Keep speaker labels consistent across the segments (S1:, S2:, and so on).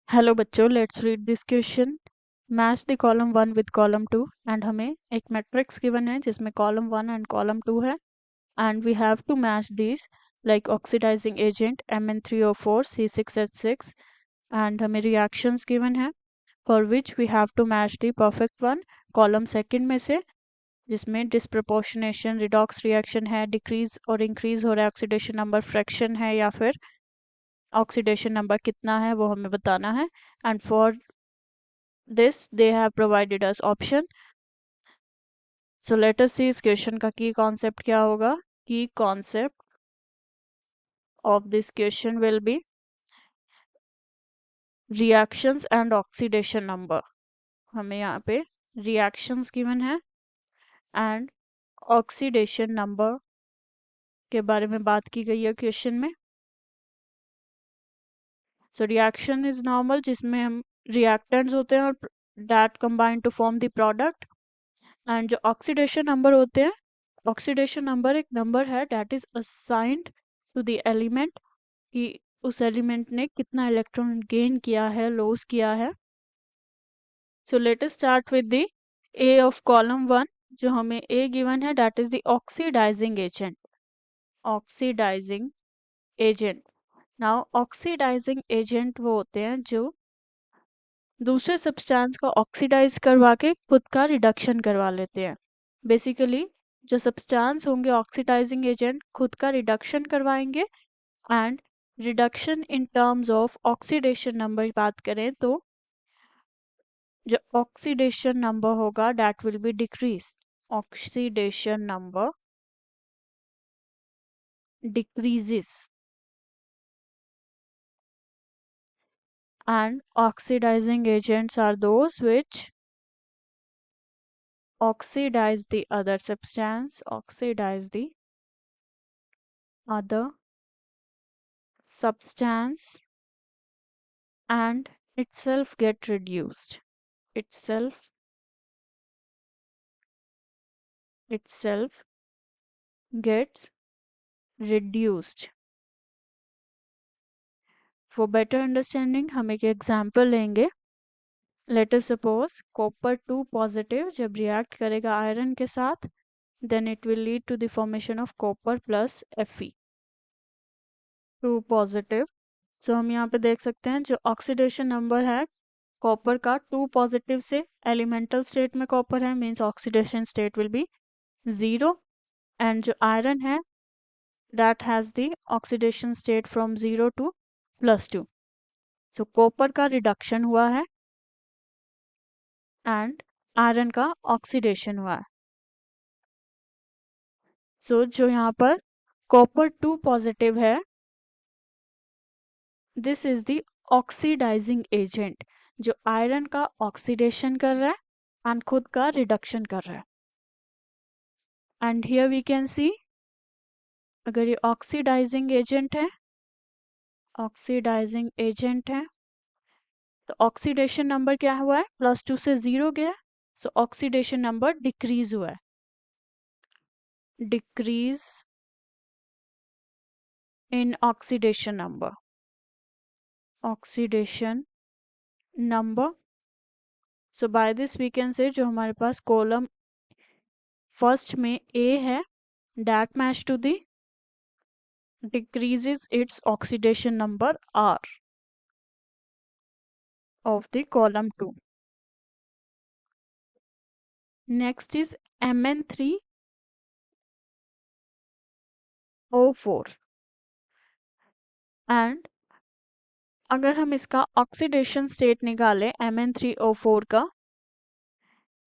S1: Hello बच्चों, let's read this question. Match the column 1 with column 2 and हमें एक matrix given है जिसमें कॉलम 1 एंड कॉलम 2 है and we have to match this like oxidising agent Mn3O4 C6H6 and हमें reactions given है for which we have to match the perfect one column second में से, जिसमें डिस्प्रपोर्शनेशन रिडॉक्स रिएक्शन है, decrease और increase हो रहा है ऑक्सीडेशन नंबर फ्रैक्शन है या फिर ऑक्सीडेशन नंबर कितना है वो हमें बताना है। And for this they have provided us option. So let us see इस क्वेश्चन का की कॉन्सेप्ट क्या होगा. की concept of this question will be reactions and oxidation number. हमें यहाँ पे reactions given है and oxidation number के बारे में बात की गई है क्वेश्चन में. So reaction is normal जिसमें हम reactants होते हैं और that combine to form the product. And जो ऑक्सीडेशन नंबर होते हैं, ऑक्सीडेशन नंबर एक नंबर है that is assigned to the element कि उस एलिमेंट ने कितना इलेक्ट्रॉन गेन किया है, लॉस किया है. So let us start with the A of column 1. जो हमें ए गिवन है that is the oxidising agent. Oxidising agent. Now oxidising agent वो होते हैं जो दूसरे सब्सटेंस को ऑक्सीडाइज करवा के खुद का रिडक्शन करवा लेते हैं. बेसिकली जो सब्सटेंस होंगे ऑक्सीडाइजिंग एजेंट खुद का रिडक्शन करवाएंगे and reduction in terms of oxidation number बात करें तो जो ऑक्सीडेशन नंबर होगा that will be decrease. Oxidation number decreases and oxidizing agents are those which oxidize the other substance, oxidize the other substance and itself get reduced. Itself gets reduced. For better understanding हम एक example लेंगे. Let us suppose copper 2 positive जब react करेगा iron के साथ then it will lead to the formation of copper plus Fe. 2 positive. So हम यहाँ पे देख सकते हैं जो ऑक्सीडेशन नंबर है कॉपर का 2 पॉजिटिव से एलिमेंटल स्टेट में कॉपर है means oxidation state will be 0 and जो आयरन है that has the oxidation state from 0 to +2. So copper का रिडक्शन हुआ है एंड आयरन का ऑक्सीडेशन हुआ है. सो जो यहाँ पर कॉपर 2 पॉजिटिव है this is the oxidising agent जो आयरन का ऑक्सीडेशन कर रहा है एंड खुद का रिडक्शन कर रहा है. And here we can see अगर ये ऑक्सीडाइजिंग एजेंट है तो ऑक्सीडेशन नंबर क्या हुआ है +2 से 0 गया. सो ऑक्सीडेशन नंबर डिक्रीज हुआ है. Decrease in oxidation number. So by this we can say जो हमारे पास कॉलम फर्स्ट में ए है that match to the decreases its oxidation number R of the column 2. Next is Mn3O4 and अगर हम इसका ऑक्सीडेशन स्टेट निकालें Mn3O4 का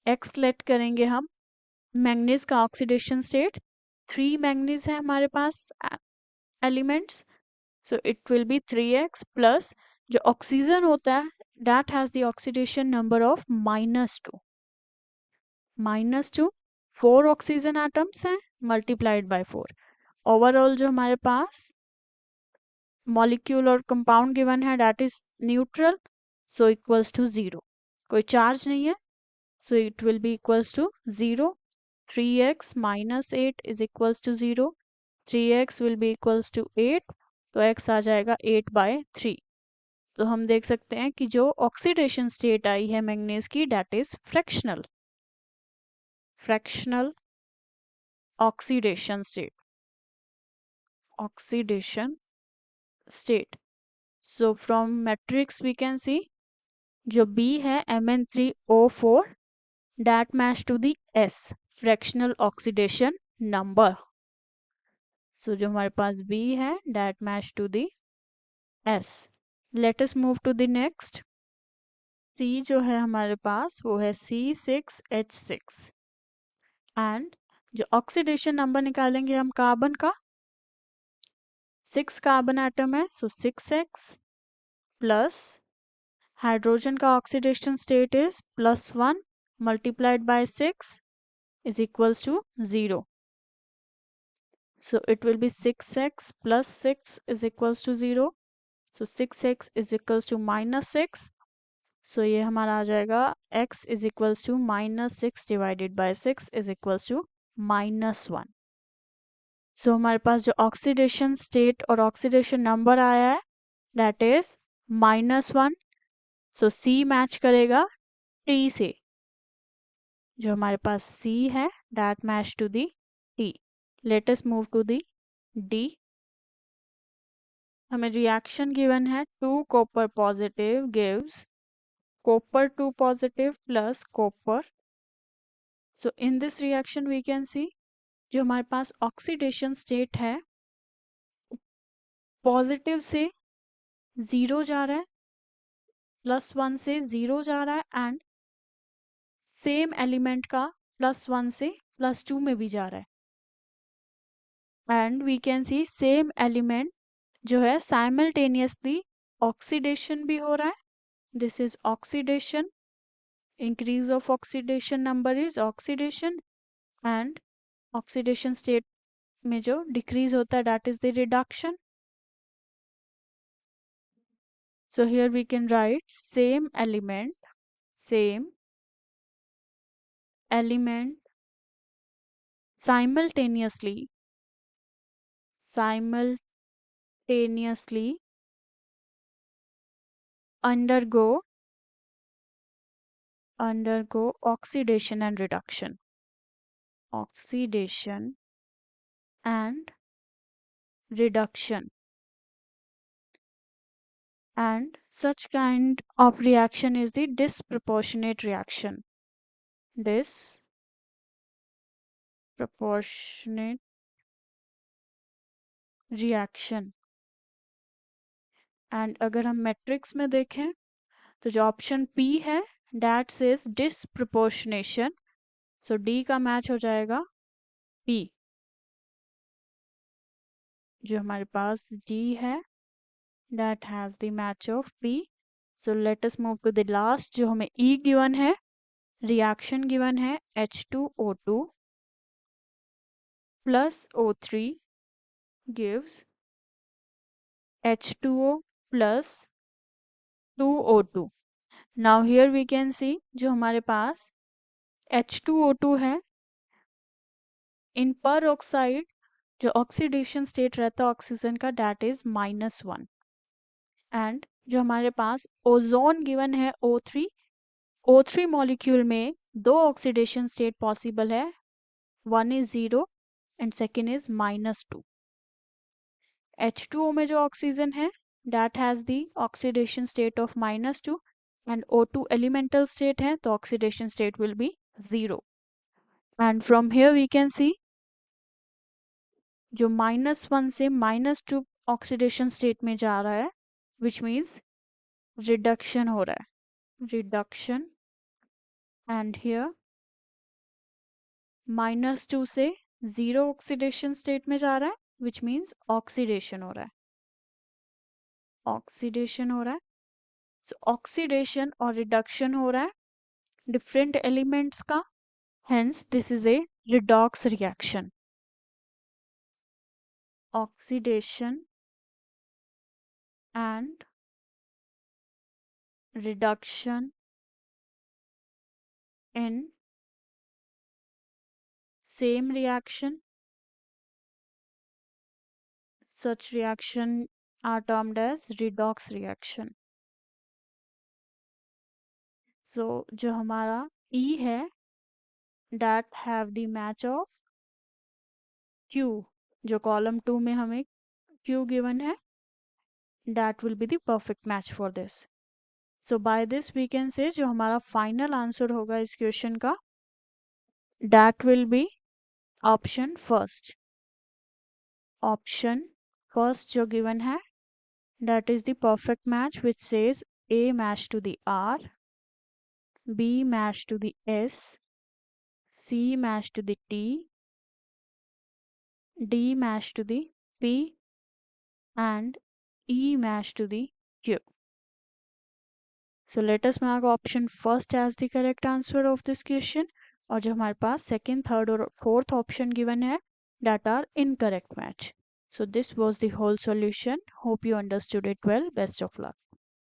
S1: X लेट करेंगे हम मैंगनीज का ऑक्सीडेशन स्टेट 3 मैंगनीज है हमारे पास elements. So it will be 3x plus जो ऑक्सीजन होता है that has the oxidation number of -2. 4 oxygen atoms हैं मल्टीप्लाइड बाय 4. ओवरऑल जो हमारे पास मॉलिक्यूल और कंपाउंड गिवन है that is neutral so equals to 0. कोई चार्ज नहीं है so it will be equals to 0. 3x - 8 is equals to 0. 3x will be equals to 8 तो x आ जाएगा 8/3. तो हम देख सकते हैं कि जो ऑक्सीडेशन स्टेट आई है मैंगनीज की, that is fractional oxidation state. So from matrix we can see जो B है Mn3O4 that match to the S fractional oxidation number. So जो हमारे पास B है that match to the S. Let us move to the next. C जो है हमारे पास वो है C6H6 and जो ऑक्सीडेशन नंबर निकालेंगे हम कार्बन का, 6 कार्बन एटम है, सो 6x प्लस हाइड्रोजन का oxidation state is +1 multiplied by 6 is equals to 0. So it will be 6x plus 6 is equals to 0. So 6x is equals to -6. So ये हमारा आ जाएगा x is equals to -6 divided by 6 is equals to -1. So हमारे पास जो oxidation state और oxidation number आया है that is -1. So C match करेगा T से. जो हमारे पास C है that match to the T. Let us move to the D. हमें रिएक्शन गिवन है 2 copper positive gives copper 2 positive plus copper. So in this reaction we can see जो हमारे पास oxidation state है positive से 0 जा रहा है, +1 से 0 जा रहा है एंड सेम एलिमेंट का +1 से +2 में भी जा रहा है and we can see same element जो है साइमल्टेनियसली ऑक्सीडेशन भी हो रहा है. This is oxidation. Increase of oxidation number is oxidation and oxidation state में जो डिक्रीज होता है that is the reduction. So here we can write same element simultaneously undergo oxidation and reduction. And such kind of reaction is the disproportionate reaction. Disproportionate reaction. And अगर हम matrix में देखें तो जो ऑप्शन P है that says disproportionation. So D का match हो जाएगा P. जो हमारे पास D है that has the match of P. So let us move to the last जो हमें E given है. रिएक्शन गिवन है H2O2 plus O3 gives H2O plus 2O2. Now here we can see जो हमारे पास H2O2 है इन पर oxide जो oxidation state रहता है ऑक्सीजन का that is -1 एंड जो हमारे पास ओजोन गिवन है O3 मॉलिक्यूल में 2 ऑक्सीडेशन स्टेट पॉसिबल है. One is 0 and second is -2. H2O में जो ऑक्सीजन है that has the oxidation state of -2 and O2 elemental state है तो oxidation state will be 0. And from here we can see जो -1 से -2 oxidation state में जा रहा है which means रिडक्शन हो रहा है. रिडक्शन एंड हियर -2 से 0 ऑक्सीडेशन स्टेट में जा रहा है which means ऑक्सीडेशन हो रहा है. ऑक्सीडेशन हो रहा है. सो ऑक्सीडेशन और रिडक्शन हो रहा है डिफरेंट एलिमेंट्स का. Hence this is a redox reaction. Oxidation and reduction in same reaction. Such reaction are termed as redox reaction. सो जो हमारा ई है that have the match of Q, जो कॉलम 2 में हमें Q given है, that will be the perfect match for this. So by this we can say जो हमारा final answer होगा इस क्वेश्चन का, that will be option first. Option first जो given है, that is the perfect match which says A match to the R, B match to the S, C match to the T, D match to the P, and E match to the Q. So let us mark option first as the correct answer of this question. और जो हमारे पास second, third और fourth option given है, that are incorrect match. So this was the whole solution. Hope you understood it well. Best of luck.